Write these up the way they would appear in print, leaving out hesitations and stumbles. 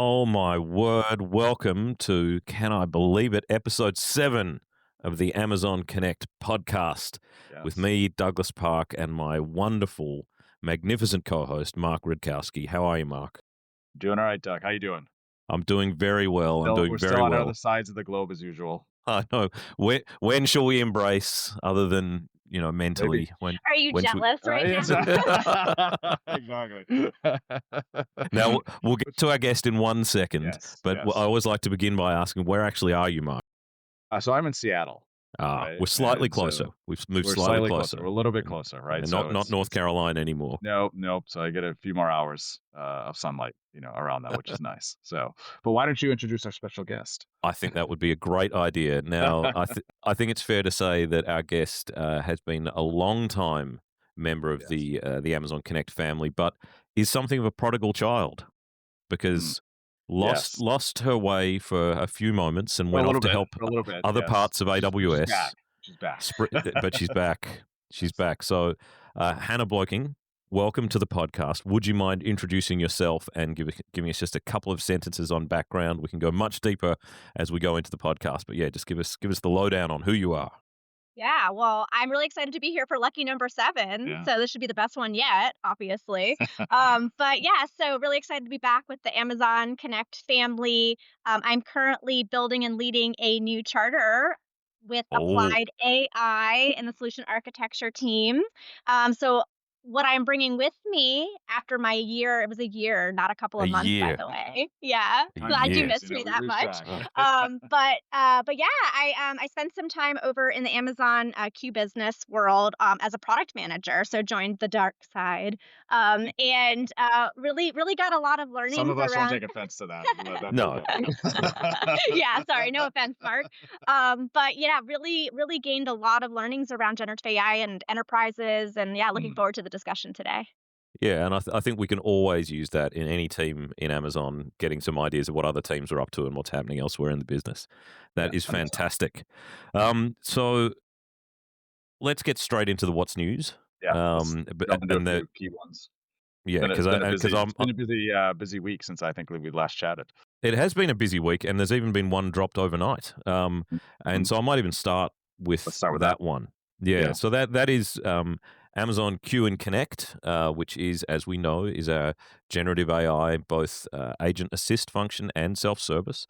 Oh my word. Welcome to, can I believe it, episode 7 of the Amazon Connect podcast with Yes. me, Douglas Park, and my wonderful, magnificent co-host, Mark Rudkowski. How are you, Mark? Doing all right, Doug. How you doing? I'm doing very well. I'm doing We're very still on well. other sides of the globe as usual. I know. When shall we embrace, other than, mentally? Are you when should we- jealous right Yes. now? Exactly. Now, we'll get to our guest in 1 second, Yes, but yes. I always like to begin by asking, where actually are you, Mark? So I'm in Seattle. Right, We're slightly and so closer. We've moved We're slightly closer. closer. We're a little bit closer, right? And So not North Carolina anymore. Nope. So I get a few more hours of sunlight, around that, which is nice. So, but why don't you introduce our special guest? I think that would be a great idea. Now, I think it's fair to say that our guest has been a long time member of Yes. the Amazon Connect family, but is something of a prodigal child because Yes. lost her way for a few moments and went For a off little to bit, help for a little bit. other Yes. parts of AWS. She's back. But she's back. She's back. So, Hannah Bloking, welcome to the podcast. Would you mind introducing yourself and giving us just a couple of sentences on background? We can go much deeper as we go into the podcast, but yeah, just give us the lowdown on who you are. Yeah, well, I'm really excited to be here for lucky number 7. Yeah. So this should be the best one yet, obviously. But yeah, so really excited to be back with the Amazon Connect family. I'm currently building and leading a new charter with applied AI in the solution architecture team. So what I'm bringing with me after my year, it was a year, not a couple of A months, year. by the way. Yeah, A glad year. you missed me we that lose much. track. But yeah, I spent some time over in the Amazon Q business world as a product manager, so joined the dark side, and really got a lot of learnings Some of us around. won't take offense to that. That's No. okay. Yeah, sorry, no offense, Mark. But yeah, really gained a lot of learnings around generative AI and enterprises, and yeah, looking forward to the discussion today. Yeah, and I think we can always use that in any team in Amazon, getting some ideas of what other teams are up to and what's happening elsewhere in the business. That is 100%. fantastic. So let's get straight into the what's news. Yeah. let's But jump into and a the few key ones. yeah, It's because been a I'm busy week since I think we last chatted. it has been a busy week, and there's even been one dropped overnight. And so I might even start with Let's start with that that. one. Yeah, Yeah. so that is Amazon Q and Connect, which is, as we know, is a generative AI, both agent assist function and self-service.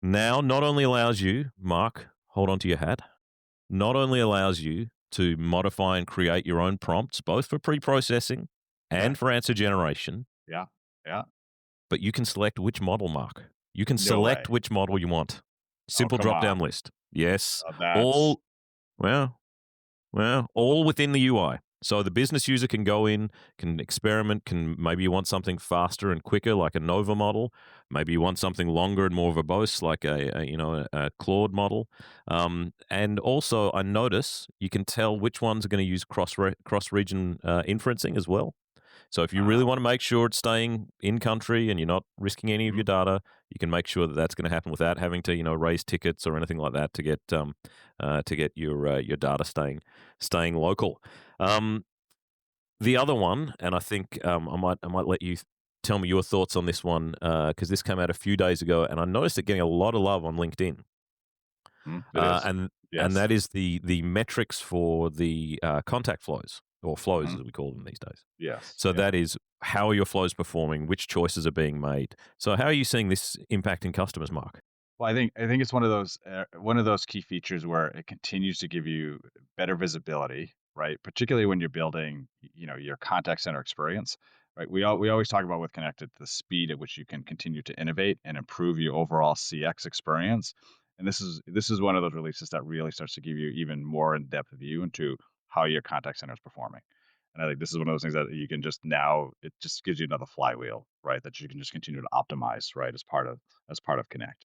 Now, not only allows you, Mark, hold on to your hat, not only allows you to modify and create your own prompts, both for pre-processing and Right. for answer generation, Yeah. but you can select which model, Mark. You can No select way. which model you want. Simple come drop-down on. list. Yes. That's All all within the UI. So the business user can go in, can experiment, maybe you want something faster and quicker, like a Nova model. Maybe you want something longer and more verbose, like a Claude model. And also, I notice you can tell which ones are going to use cross-region inferencing as well. So if you really want to make sure it's staying in country and you're not risking any of your data, you can make sure that that's going to happen without having to raise tickets or anything like that to get your data staying local. The other one, and I think I might let you tell me your thoughts on this one because this came out a few days ago, and I noticed it getting a lot of love on LinkedIn. It is. And Yes. that is the metrics for the contact flows, or flows as we call them these days. Yes. So yeah. that is, how are your flows performing? Which choices are being made? So how are you seeing this impacting customers, Mark? Well, I think it's one of those key features where it continues to give you better visibility, right? Particularly when you're building, your contact center experience, right? We always talk about with Connected the speed at which you can continue to innovate and improve your overall CX experience. And this is one of those releases that really starts to give you even more in-depth view into how your contact center is performing. And I think this is one of those things that you can it just gives you another flywheel, right? That you can just continue to optimize, right? As part of Connect.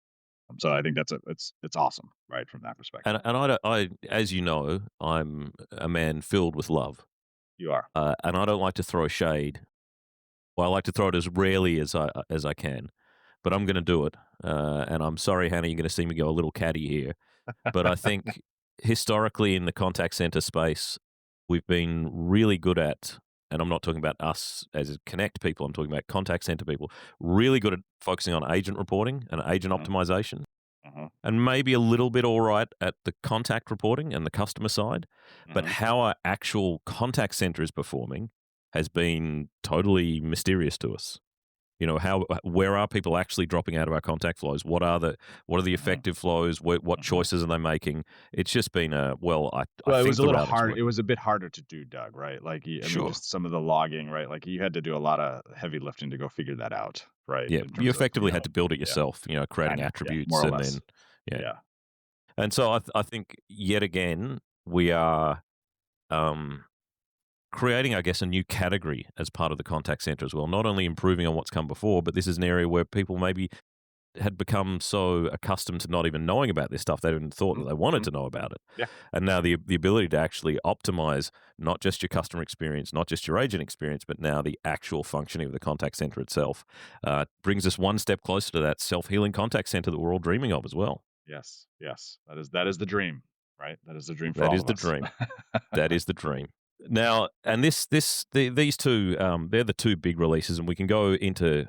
So I think it's awesome, right, from that perspective. And I, as you know, I'm a man filled with love, You are. and I don't like to throw shade. Well, I like to throw it as rarely as I can, but I'm going to do it. And I'm sorry, Hannah, you're going to see me go a little catty here, but I think historically in the contact center space, we've been really good at and I'm not talking about us as Connect people, I'm talking about contact center people, really good at focusing on agent reporting and agent Mhm, optimization, mhm, and maybe a little bit all right at the contact reporting and the customer side. But mhm. how our actual contact center is performing has been totally mysterious to us. Where are people actually dropping out of our contact flows? What are the Mhm, effective flows? What mhm. choices are they making? It's just been I Well, it was think a the little route it's hard. It working. was a bit harder to do, Doug, right? I mean, Sure. just some of the logging, right? Like you had to do a lot of heavy lifting to go figure that out, right? Yeah, In you terms of, effectively had to build it yeah, yourself, creating kind of, yeah, more attributes or and less. then yeah. Yeah. And so I think yet again we are um, creating, I guess, a new category as part of the contact center as well. Not only improving on what's come before, but this is an area where people maybe had become so accustomed to not even knowing about this stuff they didn't thought Mhm, that they wanted mhm. to know about it. Yeah. And now the ability to actually optimize not just your customer experience, not just your agent experience, but now the actual functioning of the contact center itself brings us one step closer to that self-healing contact center that we're all dreaming of as well. Yes. Yes. That is the dream, right? That is the dream for That all is of the us. dream. That is the dream. Now, and these two, they're the two big releases, and we can go into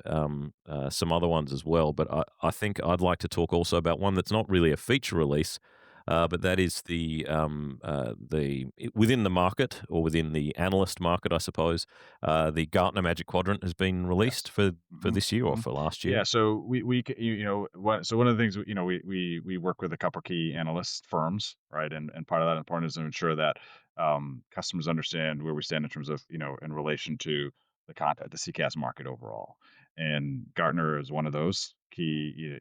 some other ones as well. But I think I'd like to talk also about one that's not really a feature release, but that is within the market or within the analyst market, I suppose. The Gartner Magic Quadrant has been released Yes. for Mhm, this year or mhm. for last year. Yeah, so one of the things, we work with a couple key analyst firms, right? And part of that important is to ensure that customers understand where we stand in terms of, in relation to the CCaaS market overall. And Gartner is one of those key,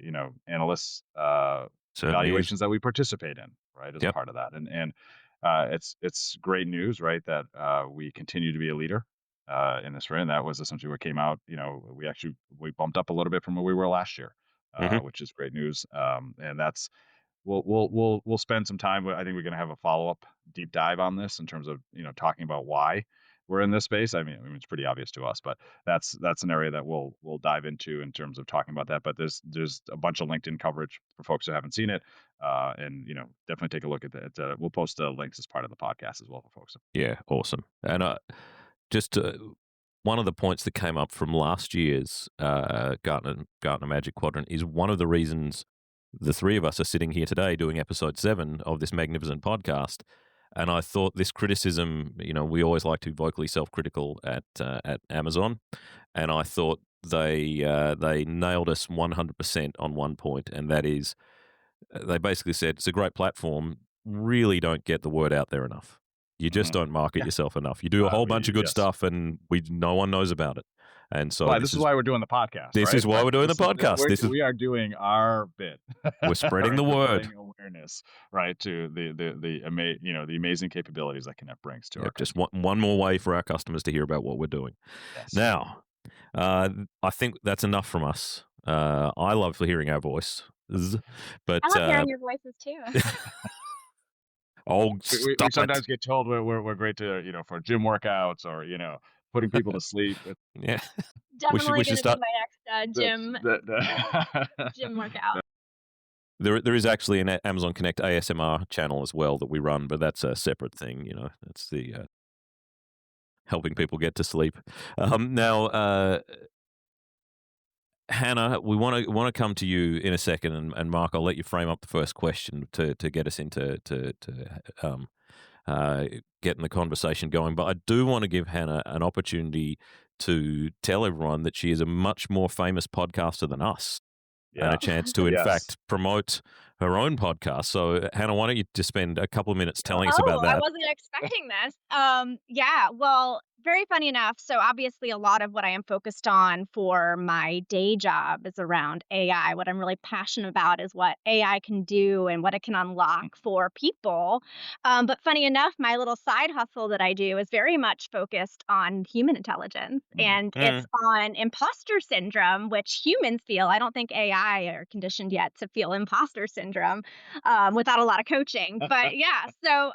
analysts Certainly is. evaluations that we participate in, right, as a Yep. part of that. And it's great news, right, that we continue to be a leader in this rate, and that was essentially what came out. We bumped up a little bit from where we were last year, Hmm. which is great news. And that's we'll spend some time. I think we're going to have a follow up deep dive on this in terms of talking about why we're in this space. I mean it's pretty obvious to us, but that's an area that we'll dive into in terms of talking about that. But there's a bunch of LinkedIn coverage for folks who haven't seen it, and definitely take a look at that. We'll post the links as part of the podcast as well for folks. Yeah, awesome. And just one of the points that came up from last year's Gartner Magic Quadrant is one of the reasons the three of us are sitting here today doing episode 7 of this magnificent podcast. And I thought this criticism, we always like to be vocally self-critical at Amazon, and I thought they nailed us 100% on one point, and that is they basically said it's a great platform. Really don't get the word out there enough. You just Hmm. don't market yourself enough. You do a whole bunch of good Yes. stuff, and no one knows about it. And so Why? This is why we're doing the podcast, this right? is why we're doing the This is podcast. we are doing our bit, We're spreading right? the word. Providing awareness, right, to the amazing capabilities that Connect brings to our Yep, just customers. one more way for our customers to hear about what we're doing. Yes. Now, I think that's enough from us. I love hearing our voice, but I love hearing your voices too. oh, We stop it! sometimes get told we're great to for gym workouts or putting people to sleep. Yeah, we Definitely should going to be start. my next That's gym that. gym workout. There is actually an Amazon Connect ASMR channel as well that we run, but that's a separate thing. That's the helping people get to sleep. Now, Hannah, we want to come to you in a second, and Mark, I'll let you frame up the first question to get us into getting the conversation going. But I do want to give Hannah an opportunity to tell everyone that she is a much more famous podcaster than us, and Yeah. a chance to, in Yes. fact, promote her own podcast. So, Hannah, why don't you just spend a couple of minutes telling us about Oh, I that? wasn't expecting this. Yeah, well, very funny enough. So obviously a lot of what I am focused on for my day job is around AI. What I'm really passionate about is what AI can do and what it can unlock for people. But funny enough, my little side hustle that I do is very much focused on human intelligence, Mhm. and it's Mm. on imposter syndrome, which humans feel. I don't think AI are conditioned yet to feel imposter syndrome without a lot of coaching. But yeah, so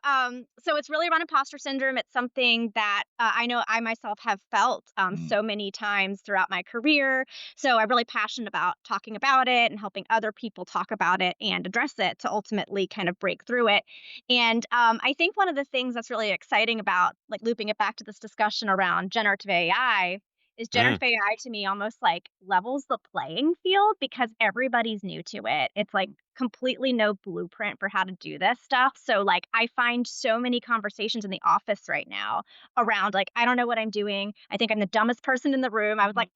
it's really around imposter syndrome. It's something that I know know I myself have felt Mm. so many times throughout my career. So I'm really passionate about talking about it and helping other people talk about it and address it to ultimately kind of break through it. And I think one of the things that's really exciting about like looping it back to this discussion around generative AI is Mm. generative AI to me almost like levels the playing field because everybody's new to it. It's like completely no blueprint for how to do this stuff. So like I find so many conversations in the office right now around like I don't know what I'm doing. I think I'm the dumbest person in the room. I was like,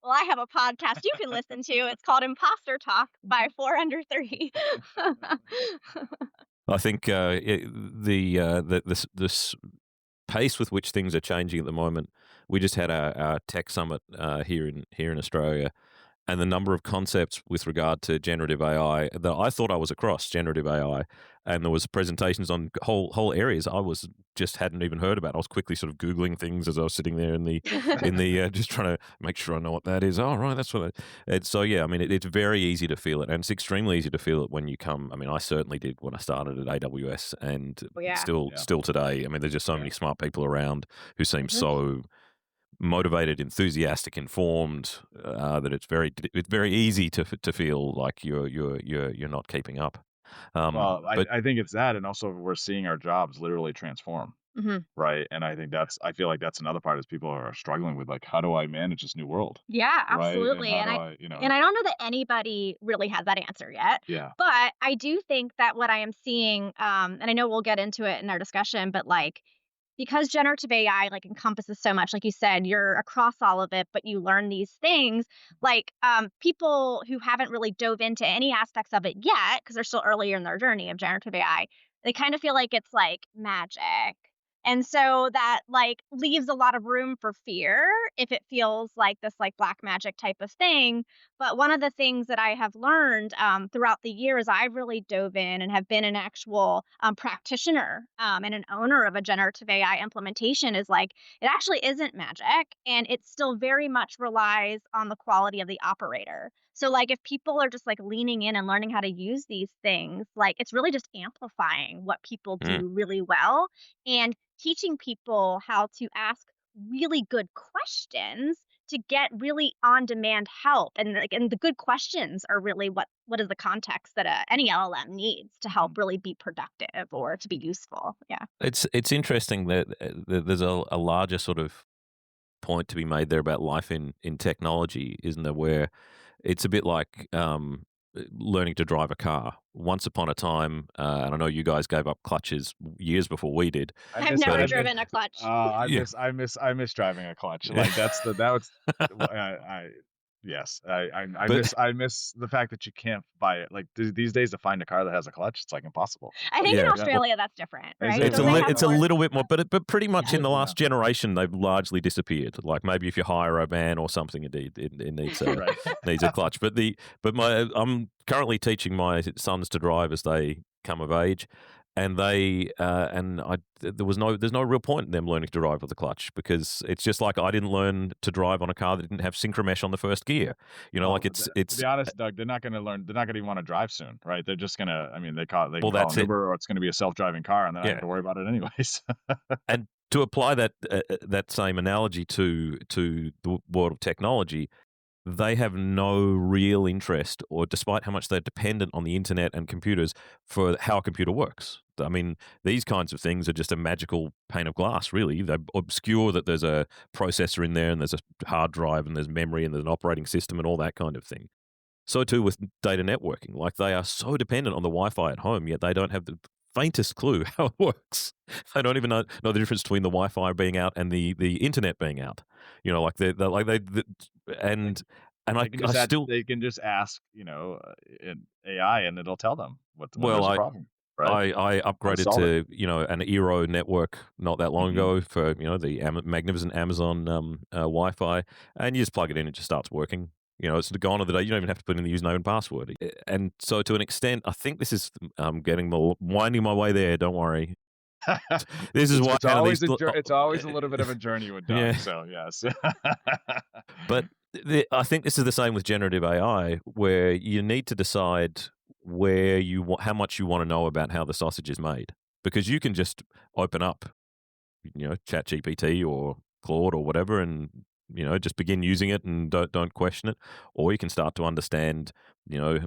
well, I have a podcast you can listen to. It's called Imposter Talk by 4 Under 3. I think this pace with which things are changing at the moment. We just had our tech summit here in Australia, and the number of concepts with regard to generative AI that I thought I was across generative AI, and there was presentations on whole areas I was just hadn't even heard about. I was quickly sort of googling things as I was sitting there in the just trying to make sure I know what that is. Oh, right, that's what. So yeah, I mean, it's very easy to feel it, and it's extremely easy to feel it when you come. I mean, I certainly did when I started at AWS, and Oh, yeah. still Yeah. still today. I mean, there's just so Yeah. many smart people around who seem Mhm. so motivated, enthusiastic, informed, that it's very easy to feel like you're not keeping up. Well, I But I think it's that, and also we're seeing our jobs literally transform, Mhm. right? And I feel like that's another part is people are struggling with like, how do I manage this new world, Yeah, right? And absolutely. how And do I I, and I don't know that anybody really has that answer yet. yeah. But I do think that what I am seeing, and I know we'll get into it in our discussion, but like because generative AI like encompasses so much, like you said, you're across all of it, but you learn these things. Like people who haven't really dove into any aspects of it yet, because they're still earlier in their journey of generative AI, they kind of feel like it's like magic. And so that like leaves a lot of room for fear if it feels like this like black magic type of thing. But one of the things that I have learned throughout the years, I've really dove in and have been an actual practitioner and an owner of a generative AI implementation is like, it actually isn't magic. And it still very much relies on the quality of the operator. So, like, if people are just like leaning in and learning how to use these things, like, it's really just amplifying what people mm, do really well and teaching people how to ask really good questions to get really on-demand help, and, like, and the good questions are really what is the context that, any LLM needs to Mhm. help really be productive or to be useful, yeah. it's interesting that there's a larger sort of point to be made there about life in technology, isn't there? Where it's a bit like learning to drive a car. Once upon a time, and I know you guys gave up clutches years before we did, I I've miss but never I it, miss driven a clutch. yeah, I miss driving a clutch. yeah. Like that was I yes. But I miss the fact that you can't buy it. Like these days to find a car that has a clutch, it's like impossible. I Like think in yeah, yeah, Australia that's different, is right? it it's Don't they really? have it's a Okay. more little bit more, but pretty much Yeah. in the Yeah. last generation they've largely disappeared. Like maybe if you hire a van or something, it needs a Right. needs a clutch. But my I'm currently teaching my sons to drive as they come of age, and there's no real point in them learning to drive with a clutch because it's just like I didn't learn to drive on a car that didn't have synchromesh on the first gear. Like Well, to it's be honest, Doug, they're not gonna learn. They're not gonna even want to drive soon, right? They're just gonna. I mean, they well, can call that's an it. Uber, or it's gonna be a self-driving car, and they're not gonna have Yeah. to worry about it anyways. And to apply that same analogy to the world of technology, they have no real interest, or despite how much they're dependent on the internet and computers for how a computer works. I mean, these kinds of things are just a magical pane of glass, really. They obscure that there's a processor in there and there's a hard drive and there's memory and there's an operating system and all that kind of thing. So too with data networking. Like they are so dependent on the Wi-Fi at home, yet they don't have the faintest clue how it works. They don't even know the difference between the Wi-Fi being out and the internet being out. Like they're like They and and they can I just add. still They can just ask, an AI, and it'll tell them when well there's a problem, right? I How to upgraded solve it. to an Eero network not that long Mhm. ago for the magnificent Amazon Wi-Fi, and you just plug it in, it just starts working. It's gone of the day. You don't even have to put in the username and password. And so, to an extent, I think this is winding my way there. Don't worry. This is why It's out of always these, it's always a little bit of a journey with Doug. yeah. So yes. But I think this is the same with generative AI, where you need to decide how much you want to know about how the sausage is made, because you can just open up, ChatGPT or Claude or whatever, and just begin using it and don't question it. Or you can start to understand, you know,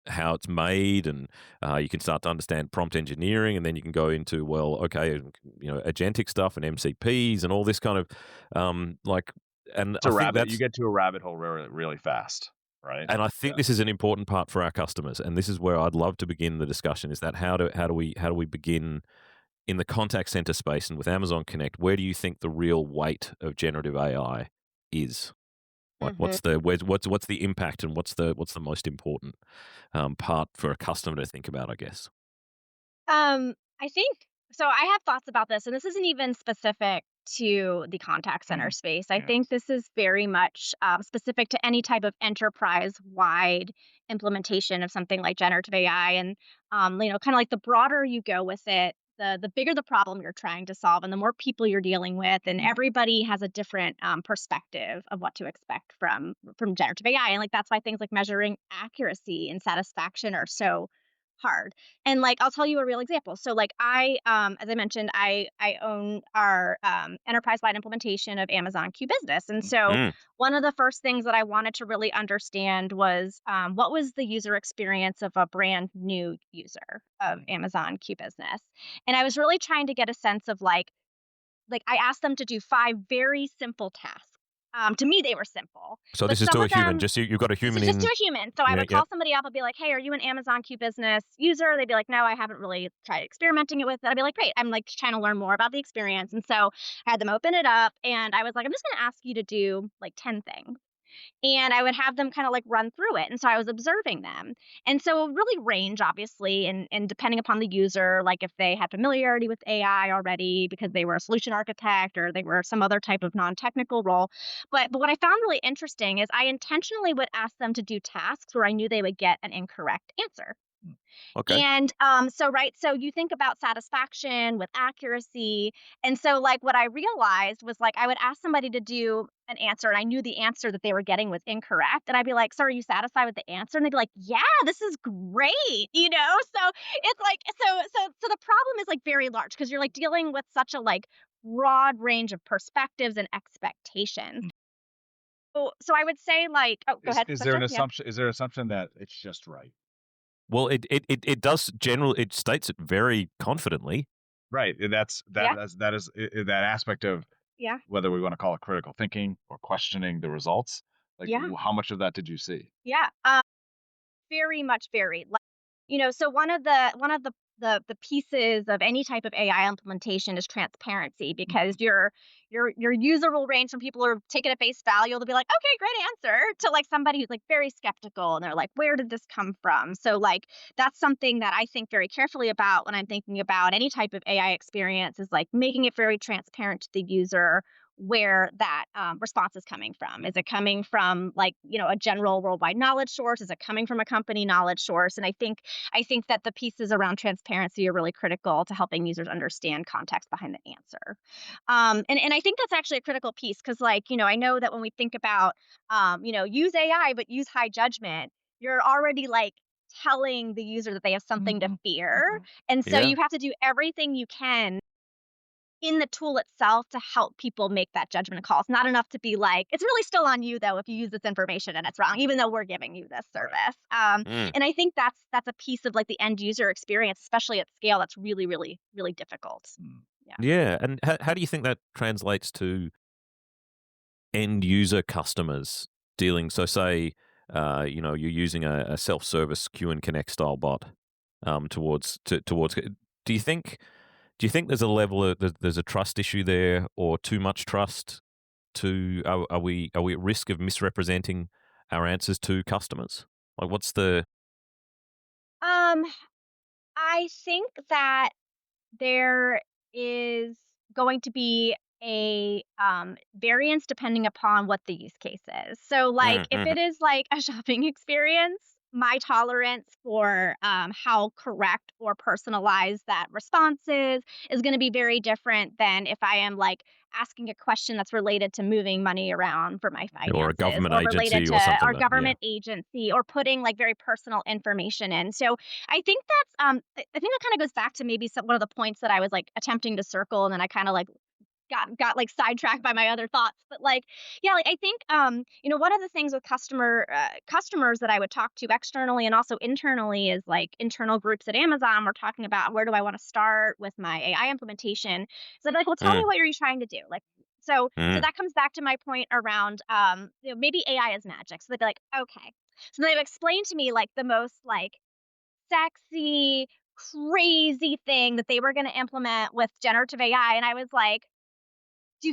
how it's made, and you can start to understand prompt engineering, and then you can go into, well, okay, agentic stuff and MCPs and all this kind of like, and It's I a think rabbit. You that's get to a rabbit hole really, really fast, right? and I think Yeah. this is an important part for our customers, and this is where I'd love to begin the discussion. Is that how do we begin in the contact center space and with Amazon Connect? Where do you think the real weight of generative AI is? Like, Hmm. what's the impact, and what's the most important part for a customer to think about, I guess. I think so. I have thoughts about this, and this isn't even specific to the contact center Mhm. space. I Yeah. think this is very much specific to any type of enterprise-wide implementation of something like generative AI, and kind of like the broader you go with it, the bigger the problem you're trying to solve, and the more people you're dealing with, and Mhm. everybody has a different perspective of what to expect from generative AI, and like that's why things like measuring accuracy and satisfaction are so hard. And like I'll tell you a real example. So like as I mentioned, I own our enterprise-wide implementation of Amazon Q Business. And so Mm. one of the first things that I wanted to really understand was what was the user experience of a brand new user of Mhm. Amazon Q Business. And I was really trying to get a sense of like I asked them to do 5 very simple tasks. To me, they were simple, So but this is some to a of human. them Just you've got a this human is just to in. a human. So I Yeah. would Yep. call somebody up and be like, "Hey, are you an Amazon Q Business user?" They'd be like, "No, I haven't really tried experimenting it with it." I'd be like, "Great, I'm like trying to learn more about the experience." And so I had them open it up, and I was like, "I'm just going to ask you to do like 10 things." And I would have them kind of like run through it. And so I was observing them. And so it really range obviously and depending upon the user, like if they had familiarity with AI already because they were a solution architect or they were some other type of non-technical role. But what I found really interesting is I intentionally would ask them to do tasks where I knew they would get an incorrect answer. Mm. Okay. And so you think about satisfaction with accuracy. And so, like, what I realized was like, I would ask somebody to do an answer, and I knew the answer that they were getting was incorrect. And I'd be like, "So, are you satisfied with the answer?" And they'd be like, "Yeah, this is great." So it's like, so the problem is like very large because you're like dealing with such a like broad range of perspectives and expectations. Mm. So I would say, like, oh, go ahead, Is there sister. an Yeah. assumption? Is there an assumption that it's just right? Well, it does general. It states it very confidently. Right. And Yeah. that is that aspect of Yeah. whether we want to call it critical thinking or questioning the results. Like, Yeah. how much of that did you see? Yeah. Very much varied. Like, so one of the pieces of any type of AI implementation is transparency because Mhm. your user will range from people who are taking at face value, they'll be like, okay, great answer, to like somebody who's like very skeptical and they're like, where did this come from? So like that's something that I think very carefully about when I'm thinking about any type of AI experience is like making it very transparent to the user where that response is coming from. Is it coming from like a general worldwide knowledge source? Is it coming from a company knowledge source? And I think that the pieces around transparency are really critical to helping users understand context behind the answer. And I think that's actually a critical piece because like I know that when we think about use AI but use high judgment, you're already like telling the user that they have something to Mhm. fear. Mhm. And so Yeah. you have to do everything you can in the tool itself to help people make that judgment call. It's not enough to be like, it's really still on you though if you use this information and it's wrong, even though we're giving you this Right. service. Mm. And I think that's a piece of like the end user experience, especially at scale, that's really, really, really difficult. Mm. Yeah. Yeah. And how do you think that translates to end user customers dealing? So, say, you're using a self service Q and Connect style bot towards. Do you think do you think there's a level of there's a trust issue there, or too much trust? Are we at risk of misrepresenting our answers to customers? Like, what's the Um, I think that there is going to be a variance depending upon what the use case is. So, like, if Mhm. it is like a shopping experience, my tolerance for how correct or personalized that response is going to be very different than if I am like asking a question that's related to moving money around for my Or a finances government or related agency to or something our that, yeah. government agency or putting like very personal information in. So I think I think that kind of goes back to maybe one of the points that I was like attempting to circle and then I kind of like got like sidetracked by my other thoughts. But like, yeah, like I think one of the things with customers that I would talk to externally and also internally is like internal groups at Amazon. We're talking about where do I want to start with my AI implementation. So they're like, well, tell me Mm, what are you trying to do? Like, so mm, that comes back to my point around maybe AI is magic. So they'd be like, okay. So they've explained to me like the most like sexy, crazy thing that they were going to implement with generative AI, and I was like, do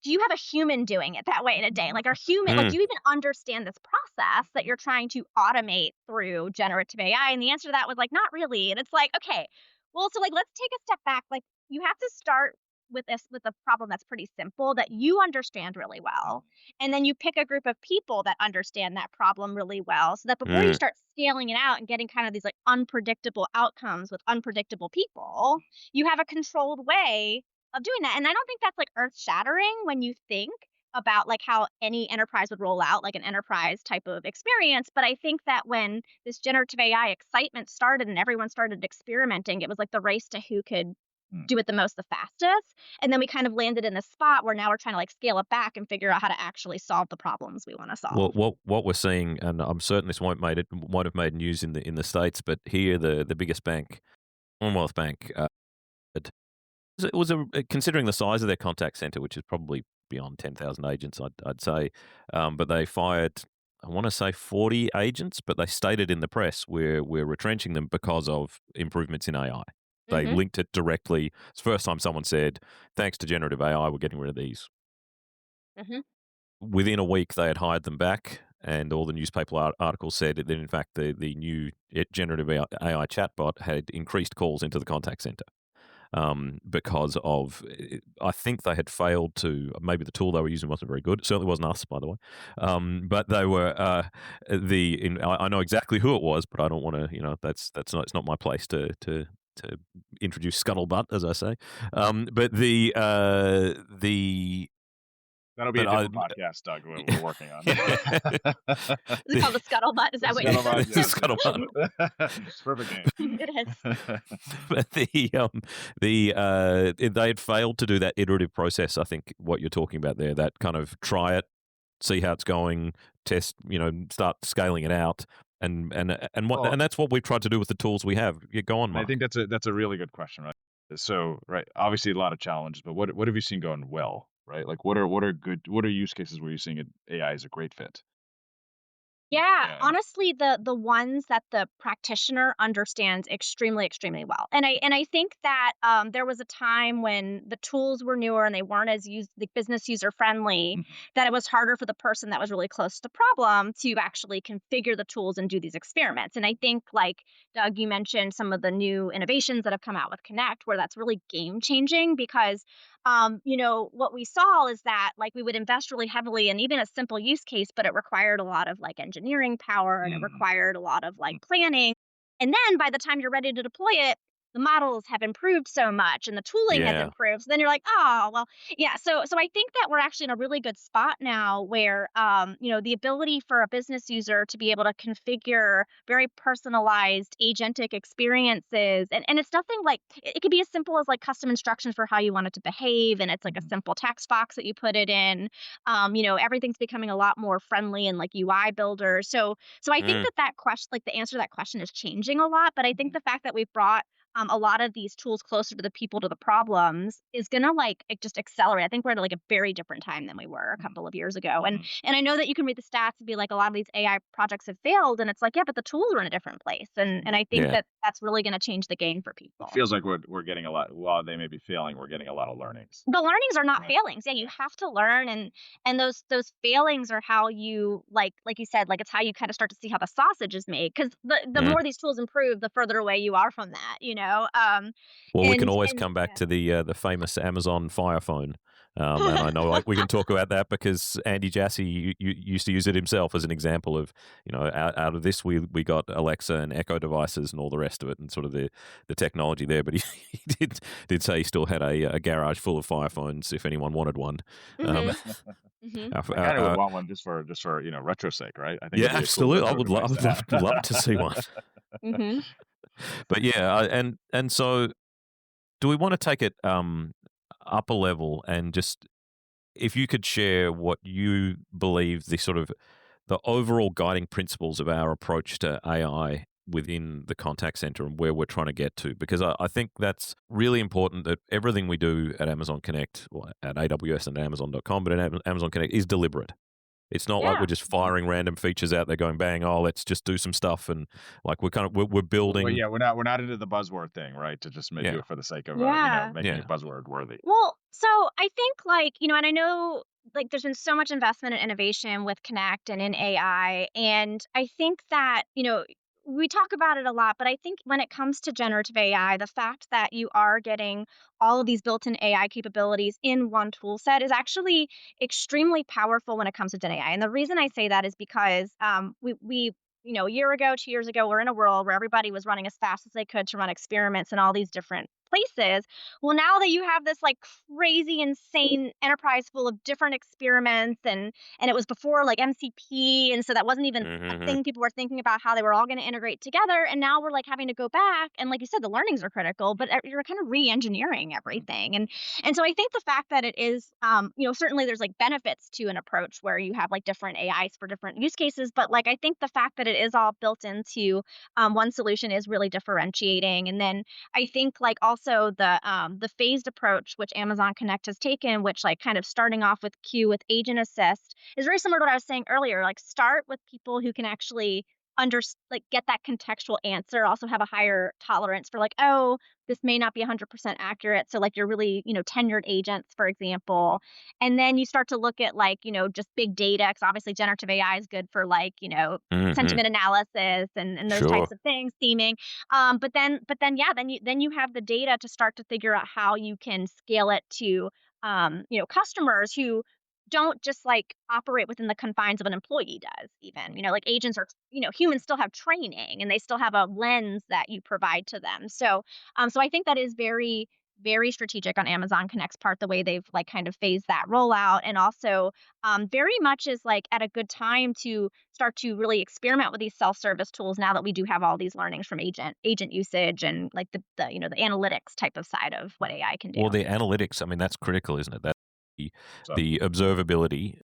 you have a human doing it that way in a day? Like, are human like, mm. do you even understand this process that you're trying to automate through generative AI? And the answer to that was like, not really. And it's like, okay, well, so like, let's take a step back. Like, you have to start with a problem that's pretty simple that you understand really well. And then you pick a group of people that understand that problem really well so that before you Mm. start scaling it out and getting kind of these like unpredictable outcomes with unpredictable people, you have a controlled way of doing that. And I don't think that's like earth shattering when you think about like how any enterprise would roll out like an enterprise type of experience. But I think that when this generative AI excitement started and everyone started experimenting, it was like the race to who could Mm. do it the most the fastest. And then we kind of landed in this spot where now we're trying to like scale it back and figure out how to actually solve the problems we want to Well, solve. what we're seeing, and I'm certain this won't have made news in the states, but here the biggest bank, Commonwealth Bank, it was considering the size of their contact center, which is probably beyond 10,000 agents, I'd say, but they fired, I want to say 40 agents, but they stated in the press we're retrenching them because of improvements in AI. They Hmm. linked it directly. It's the first time someone said, thanks to generative AI, we're getting rid of these. Hmm. Within a week, they had hired them back, and all the newspaper articles said that in fact the new generative AI chatbot had increased calls into the contact center because of I think they had failed to maybe the tool they were using wasn't very good. It certainly wasn't us, by the way. But they were I know exactly who it was, but I don't want to that's not it's not my place to introduce scuttlebutt, as I say. But the That'll be a but I different podcast, Doug. We're working on. Is it the called the scuttlebutt? Is that what you Scuttlebutt, said? yes, scuttlebutt. it's a perfect It is. name. But they had failed to do that iterative process. I think what you're talking about there, that kind of try it, see how it's going, test, start scaling it out, Well, and that's what we've tried to do with the tools we have. Yeah, go on, and I Mark. think that's a really good question, right? So, right, obviously a lot of challenges, but what have you seen going well, right? Like what are use cases where you're seeing AI is a great fit? Yeah, Yeah. honestly, the ones that the practitioner understands extremely, extremely well. And I think that there was a time when the tools were newer and they weren't as like business user friendly, Mhm. that it was harder for the person that was really close to the problem to actually configure the tools and do these experiments. And I think like Doug, you mentioned some of the new innovations that have come out with Connect, where that's really game changing because what we saw is that like we would invest really heavily in even a simple use case, but it required a lot of like engineering power and it Mhm. required a lot of like planning. And then by the time you're ready to deploy it, the models have improved so much and the tooling has Yeah. improved. So then you're like, oh well, yeah. So I think that we're actually in a really good spot now where the ability for a business user to be able to configure very personalized agentic experiences and it's nothing like it could be as simple as like custom instructions for how you want it to behave and it's like a Mhm. simple text box that you put it in. Everything's becoming a lot more friendly and like UI builder. So I think Mm. that question, like the answer to that question, is changing a lot. But I think Mhm. the fact that we've brought a lot of these tools closer to the people, to the problems, is gonna like just accelerate. I think we're at like a very different time than we were a Mhm. couple of years ago. And Mhm. and I know that you can read the stats and be like, a lot of these AI projects have failed, and it's like, yeah, but the tools are in a different place. And I think Yeah. that that's really gonna change the game for It people. feels like we're getting a lot. While they may be failing, we're getting a lot of learnings. The learnings are not Right. failings. Yeah, you have to learn and those failings are how you like you said, like it's how you kind of start to see how the sausage is made because the Mm. more these tools improve, the further away you are from that, you know. Well, we can always And come back yeah. to the famous Amazon Fire Phone, and I know we can talk about that because Andy Jassy used to use it himself as an example of out of this we got Alexa and Echo devices and all the rest of it and sort of the technology there. But he did say he still had a garage full of Fire phones if anyone wanted one. Um, Mhm. Mhm. our- I our- kind of would our- want one just for retro sake, right? I think yeah, it'd be a cool absolutely. retro I device would to have. love to see one. Mhm. But yeah, and so do we want to take it? upper level, and just if you could share what you believe the sort of the overall guiding principles of our approach to AI within the contact center and where we're trying to get to, because I think that's really important, that everything we do at Amazon Connect, well, at AWS and Amazon.com, but at Amazon Connect is deliberate. It's not like Yeah. we're just firing random features out there going bang, oh, let's just do some stuff. And like we're Well, building. yeah, we're not into the buzzword thing, right? To just do Yeah. it for the sake of Yeah. making Yeah. it buzzword worthy. Well, so I think and I know there's been so much investment in innovation with Connect and in AI. And I think that, we talk about it a lot, but I think when it comes to generative AI, the fact that you are getting all of these built-in AI capabilities in one tool set is actually extremely powerful when it comes to Gen AI. And the reason I say that is because a year ago, 2 years ago, we're in a world where everybody was running as fast as they could to run experiments in all these different places. Well, now that you have this like crazy, insane enterprise full of different experiments, and it was before like MCP, and so that wasn't even a Hmm. thing people were thinking about how they were all going to integrate together. And now we're like having to go back, and like you said, the learnings are critical, but you're kind of re-engineering everything. And so I think the fact that it is, certainly there's like benefits to an approach where you have like different AIs for different use cases, but like I think the fact that it is all built into one solution is really differentiating. And then I think like also the phased approach which Amazon Connect has taken, which like kind of starting off with Q with Agent Assist, is very similar to what I was saying earlier. Like start with people who can actually get that contextual answer, also have a higher tolerance for like, oh, this may not be 100% accurate. So like you're really, tenured agents, for example. And then you start to look at like, just big data, because obviously generative AI is good for like, Hmm. sentiment analysis and those Sure. types of things, theming. But then yeah, then you have the data to start to figure out how you can scale it to customers who don't just like operate within the confines of an employee does even. Like agents are, humans still have training and they still have a lens that you provide to them. So I think that is very, very strategic on Amazon Connect's part, the way they've like kind of phased that rollout. And also very much is like at a good time to start to really experiment with these self-service tools now that we do have all these learnings from agent usage and like the analytics type of side of what AI can do. Well, the analytics, I mean, that's critical, isn't it? That the, So the observability.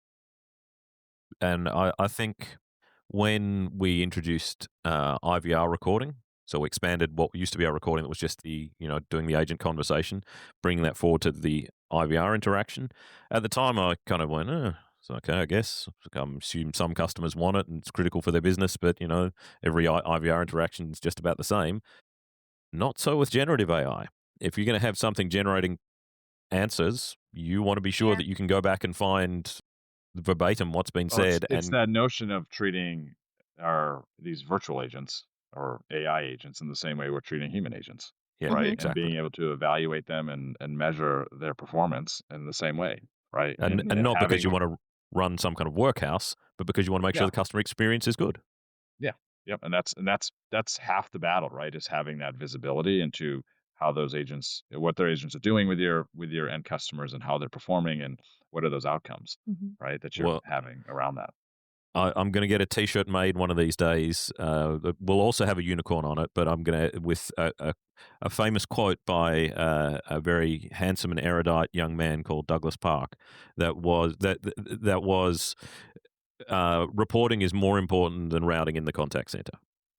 And I think when we introduced IVR recording, so we expanded what used to be our recording that was just doing the agent conversation, bringing that forward to the IVR interaction. At the time, I kind of went, it's okay, I guess. I assume some customers want it and it's critical for their business, but, every IVR interaction is just about the same. Not so with generative AI. If you're going to have something generating answers, you want to be sure Yeah. that you can go back and find verbatim what's been well, it's said. it's And that notion of treating our these virtual agents or AI agents in the same way we're treating human agents, yeah, Hmm. right? And exactly. being able to evaluate them and measure their performance in the same way, right? and And Hmm. and and not because having you want to run some kind of workhouse, but because you want to make sure yeah, the customer experience is good. yeah, yep. And that's half the battle, right? Is having that visibility into how those agents, what their agents are doing with your end customers and how they're performing and what are those outcomes, Hmm. right? That you're Well, having around that. I'm going to get a T-shirt made one of these days. That will also have a unicorn on it, but I'm going to with a famous quote by a very handsome and erudite young man called Douglas Park. That was reporting is more important than routing in the contact center.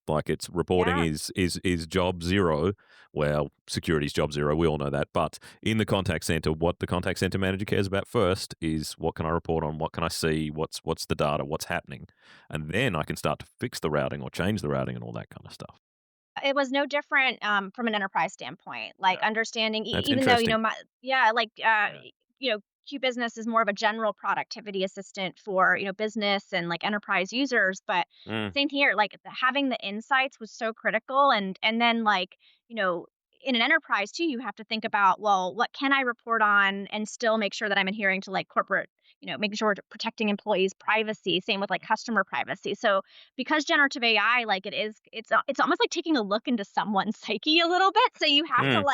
Like it's reporting Yeah. is job zero. Well, security is job zero. We all know that. But in the contact center, what the contact center manager cares about first is what can I report on? What can I see? What's the data? What's happening? And then I can start to fix the routing or change the routing and all that kind of stuff. It was no different, from an enterprise standpoint, like Yeah, understanding That's even though, interesting. my yeah, like, yeah, Q Business is more of a general productivity assistant for, business and, like, enterprise users, but Mm. same here, like, having the insights was so critical, and then, like, you know, in an enterprise too, you have to think about, well, what can I report on and still make sure that I'm adhering to, like, corporate making sure we're protecting employees' privacy. Same with like customer privacy. So because generative AI, like it's almost like taking a look into someone's psyche a little bit. So Mm,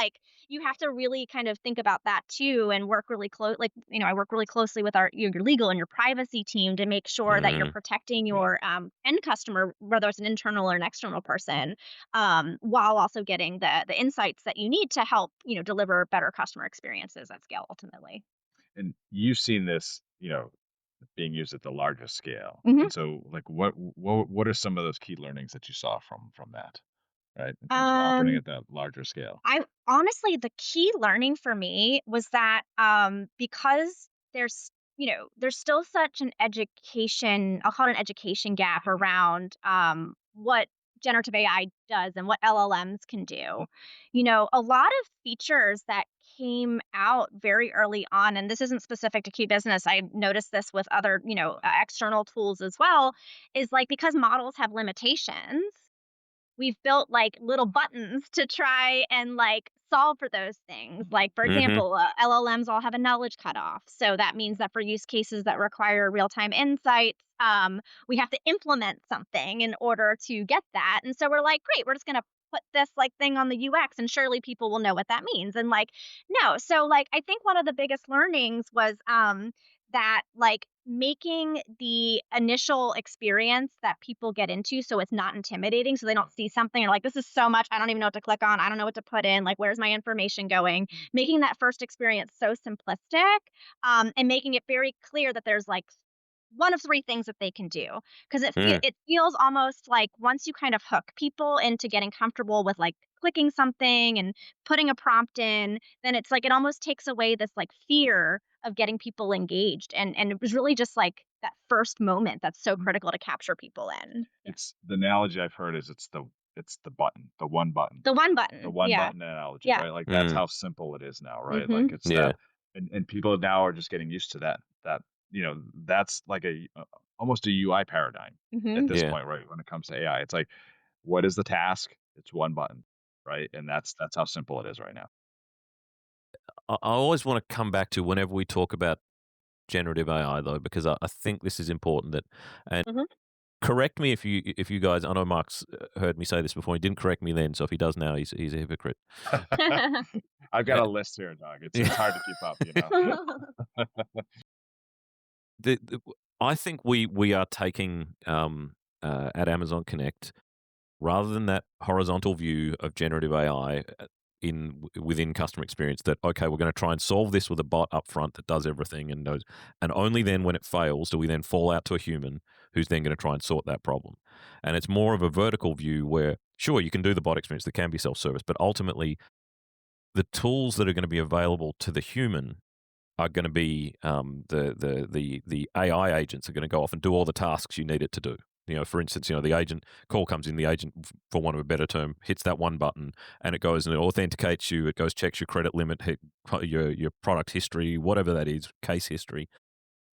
you have to really kind of think about that too and work really close. Like, I work really closely with your legal and your privacy team to make sure that you're mm. protecting your end customer, whether it's an internal or an external person, while also getting the insights that you need to help, deliver better customer experiences at scale ultimately. And you've seen this, being used at the largest scale. hmm And so, like, what are some of those key learnings that you saw from that, right? In terms of operating Um, at that larger scale. I honestly, the key learning for me was that because there's still such an education, I'll call it an education gap around what generative AI does and what LLMs can do. A lot of features that came out very early on, and this isn't specific to Key Business. I noticed this with other, external tools as well, is like because models have limitations, we've built like little buttons to try and like solve for those things. Like, for Mhm. example, LLMs all have a knowledge cutoff. So that means that for use cases that require real time insights, we have to implement something in order to get that. And so we're like, great, we're just going to put this like thing on the UX and surely people will know what that means. And like, no. So, like, I think one of the biggest learnings was that like making the initial experience that people get into so it's not intimidating, so they don't see something and like, this is so much, I don't even know what to click on, I don't know what to put in, like, where's my information going, making that first experience so simplistic, and making it very clear that there's like one of three things that they can do, because Mm. it feels almost like once you kind of hook people into getting comfortable with like clicking something and putting a prompt in, then it's like it almost takes away this like fear of getting people engaged, and it was really just like that first moment that's so critical to capture people in. Yeah. It's the analogy I've heard is it's the button, The one the button. one Yeah. button analogy, Yeah. right? Like that's Mm. how simple it is now, right? Like Mhm. it's Yeah. that, and people now are just getting used to that. That's like almost a UI paradigm at Mhm. this Yeah. point, right? When it comes to AI, it's like, what is the task? It's one button, right? And that's how simple it is right now. I always want to come back to whenever we talk about generative AI though, because I think this is important that, and Mhm. correct me if you guys, I know Mark's heard me say this before. He didn't correct me then, so if he does now, he's a hypocrite. I've got Uh, a list here, dog. It's hard to keep up. the, I think we are taking at Amazon Connect, rather than that horizontal view of generative AI within customer experience, that okay, we're going to try and solve this with a bot up front that does everything and knows, and only then when it fails do we then fall out to a human who's then going to try and sort that problem. And it's more of a vertical view where sure you can do the bot experience that can be self-service, but ultimately the tools that are going to be available to the human are going to be the AI agents are going to go off and do all the tasks you need it to do. For instance, the agent call comes in, the agent, for want of a better term, hits that one button and it goes and it authenticates you. It goes, checks your credit limit, your product history, whatever that is, case history.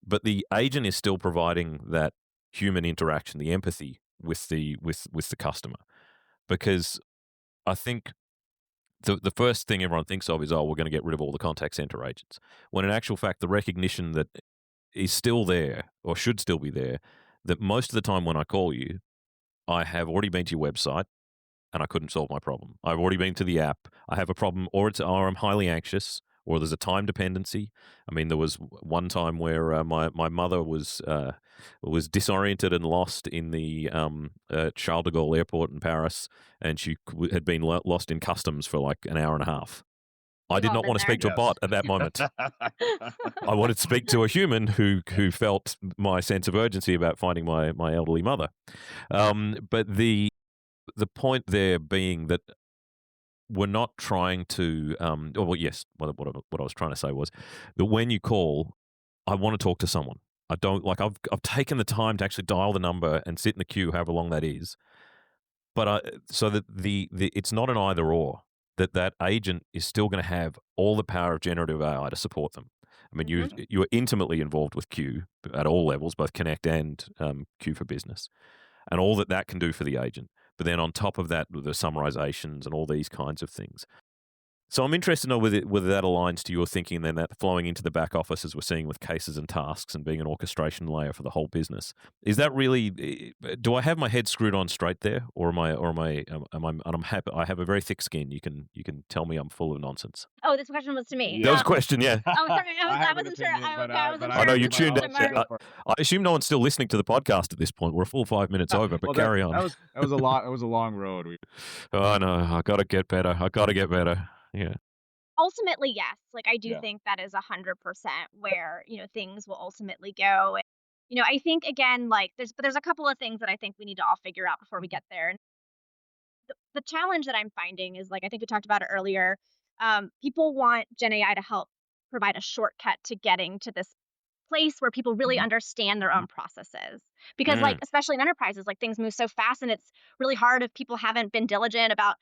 But the agent is still providing that human interaction, the empathy with the customer, because I think the first thing everyone thinks of is, oh, we're going to get rid of all the contact center agents. When in actual fact, the recognition that is still there or should still be there, that most of the time when I call you, I have already been to your website and I couldn't solve my problem. I've already been to the app. I have a problem, or I'm highly anxious, or there's a time dependency. I mean, there was one time where my mother was disoriented and lost in the Charles de Gaulle airport in Paris, and she had been lost in customs for like an hour and a half. I We've did all not been want to there. speak to a Yes. bot at that moment. I wanted to speak to a human who felt my sense of urgency about finding my elderly mother. But the point there being that we're not trying to, well, yes, what I was trying to say was that when you call, I want to talk to someone. I don't like, I've taken the time to actually dial the number and sit in the queue, however long that is. But so that it's not an either or. That agent is still going to have all the power of generative AI to support them. I mean, Mhm. you are intimately involved with Q at all levels, both Connect and Q for Business, and all that can do for the agent. But then on top of that, the summarizations and all these kinds of things. So I'm interested to know whether that aligns to your thinking, then that flowing into the back office as we're seeing with cases and tasks and being an orchestration layer for the whole business. Is that really? Do I have my head screwed on straight there, or am I? And I'm happy. I have a very thick skin. You can tell me I'm full of nonsense. Oh, this question was to me. That was a question, yeah. Oh, sorry, I I have an wasn't sure. opinion, but I wasn't but sure. I know you if tuned it in. was Mark. I assume no one's still listening to the podcast at this point. We're a full 5 minutes over, but Well, carry on. That was a lot. It was a long road. Oh no, I got to get better. Yeah. Ultimately, yes. Like I do Yeah. think that is 100% where, things will ultimately go. And, I think again, like there's a couple of things that I think we need to all figure out before we get there. And the challenge that I'm finding is like I think we talked about it earlier. People want Gen AI to help provide a shortcut to getting to this place where people really Mhm. understand their own processes. Because like especially in enterprises, like things move so fast and it's really hard if people haven't been diligent about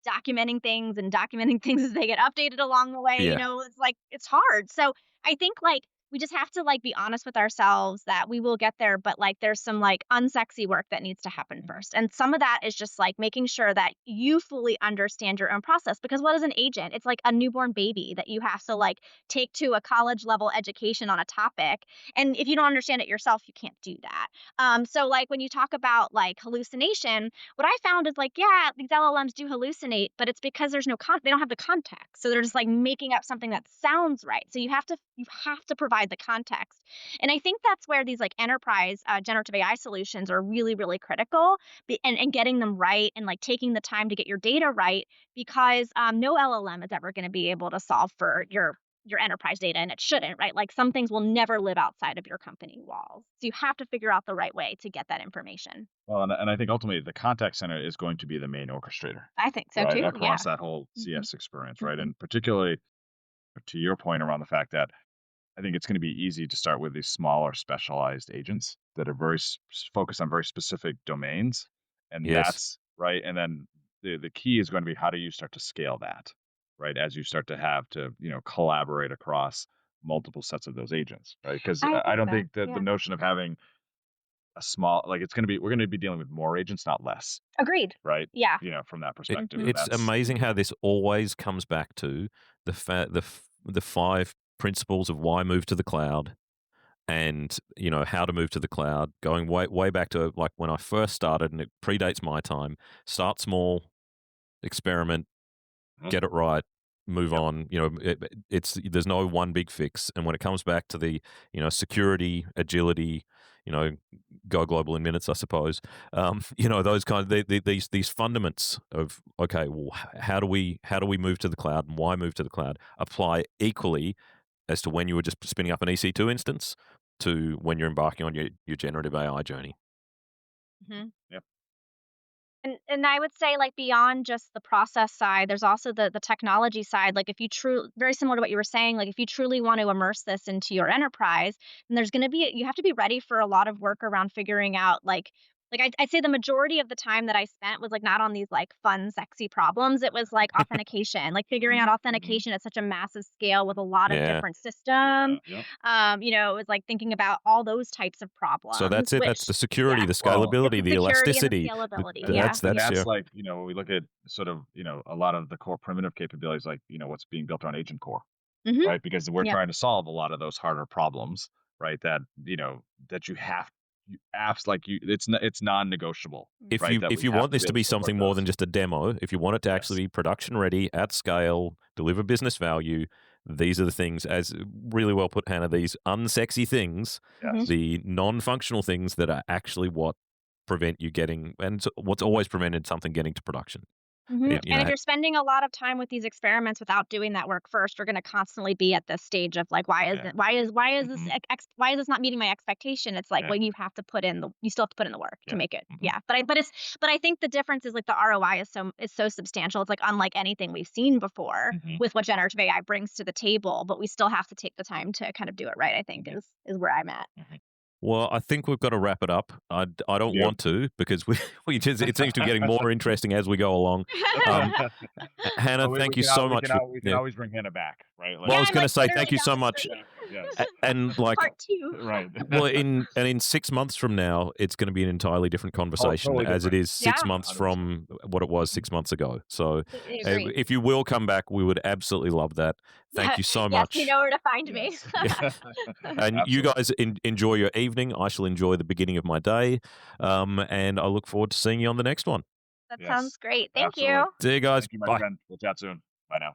documenting things and documenting things as they get updated along the way. Yeah. It's like it's hard. So I think like we just have to like be honest with ourselves that we will get there, but like there's some like unsexy work that needs to happen first. And some of that is just like making sure that you fully understand your own process. Because what is an agent? It's like a newborn baby that you have to like take to a college level education on a topic. And if you don't understand it yourself, you can't do that. So like when you talk about like hallucination, what I found is like, yeah, these LLMs do hallucinate, but it's because there's they don't have the context. So they're just like making up something that sounds right. So you have to provide the context. And I think that's where these like enterprise generative AI solutions are really, really critical and getting them right and like taking the time to get your data right because no LLM is ever going to be able to solve for your enterprise data and it shouldn't, right? Like some things will never live outside of your company walls. So you have to figure out the right way to get that information. Well, and I think ultimately the contact center is going to be the main orchestrator, I think so right, too. across Yeah. that whole Mhm. CS experience, right? Mhm. And particularly to your point around the fact that I think it's going to be easy to start with these smaller specialized agents that are very focused on very specific domains, and Yes. that's right. And then the key is going to be how do you start to scale that, right? As you start to have to collaborate across multiple sets of those agents, right? Because I I think don't so. think that Yeah. the notion of having a small we're going to be dealing with more agents, not less, Agreed. right? Yeah. From that It, perspective, Mhm. and it's amazing how this always comes back to the 5 principles of why move to the cloud and how to move to the cloud, going way back to like when I first started, and it predates my time. Start small, experiment, Mhm. get it right, move Yep. on. There's no one big fix. And when it comes back to the security, agility, go global in minutes, I suppose. Those kind of these fundaments of okay, well, how do we move to the cloud and why move to the cloud apply equally as to when you were just spinning up an EC2 instance to when you're embarking on your generative AI journey. Mhm. Yep. And I would say like beyond just the process side, there's also the technology side. Like if you very similar to what you were saying, like if you truly want to immerse this into your enterprise, then you have to be ready for a lot of work around figuring out like I'd say the majority of the time that I spent was like not on these like fun, sexy problems. It was like authentication, like figuring out Mhm. authentication at such a massive scale with a lot of Yeah. different systems. Yep. It was like thinking about all those types of problems. So that's it. That's the Which security, yeah, the Well, scalability, it's the the security and the elasticity. scalability. and Yeah. and That's that's yeah. like when we look at sort of a lot of the core primitive capabilities, like what's being built on Agent Core, Mhm. right? Because we're Yep. trying to solve a lot of those harder problems, right? That that you have you apps like you it's non-negotiable, If right? you That if we you have want to this be to able be to support something more than those. just a demo, if you want it to Yes. actually be production ready at scale, deliver business value, these are the things, as really well put, Hannah, these unsexy things, Mhm. Yes. the non-functional things that are actually what prevent you getting, and what's always prevented something getting to production. Mhm. It, you And know, if you're spending a lot of time with these experiments without doing that work first, you're going to constantly be at this stage of like, why is Yeah. it? Why is this Mhm. why is this not meeting my expectation? It's like, Yeah. well, you still have to put in the work to Yeah. make it. Mhm. Yeah. But I think the difference is like the ROI is so substantial. It's like unlike anything we've seen before Mhm. with what generative AI brings to the table. But we still have to take the time to kind of do it right. I think Mhm. is where I'm at. Mhm. well, I think we've got to wrap it up. I don't Yep. want to because it seems to be getting more interesting as we go along. Hannah, Well, thank you so much for. we can Yeah. always bring Hannah back, right? Well, I was I'm going to like say literally thank you down so the much. street. Yes. And like, Part two. Right. well, in 6 months from now, it's going to be an entirely different conversation totally as it different. is 6 Yeah. months 100%. from what it was 6 months ago. So Completely agree. if you will come back, we would absolutely love that. Thank you so Yes, much. you know where to find me. Yes. And you guys enjoy your evening. I shall enjoy the beginning of my day. And I look forward to seeing you on the next one. That Yes. sounds great. Thank Absolutely. you. See you guys. Thank you, my Bye. friend. We'll chat soon. Bye now.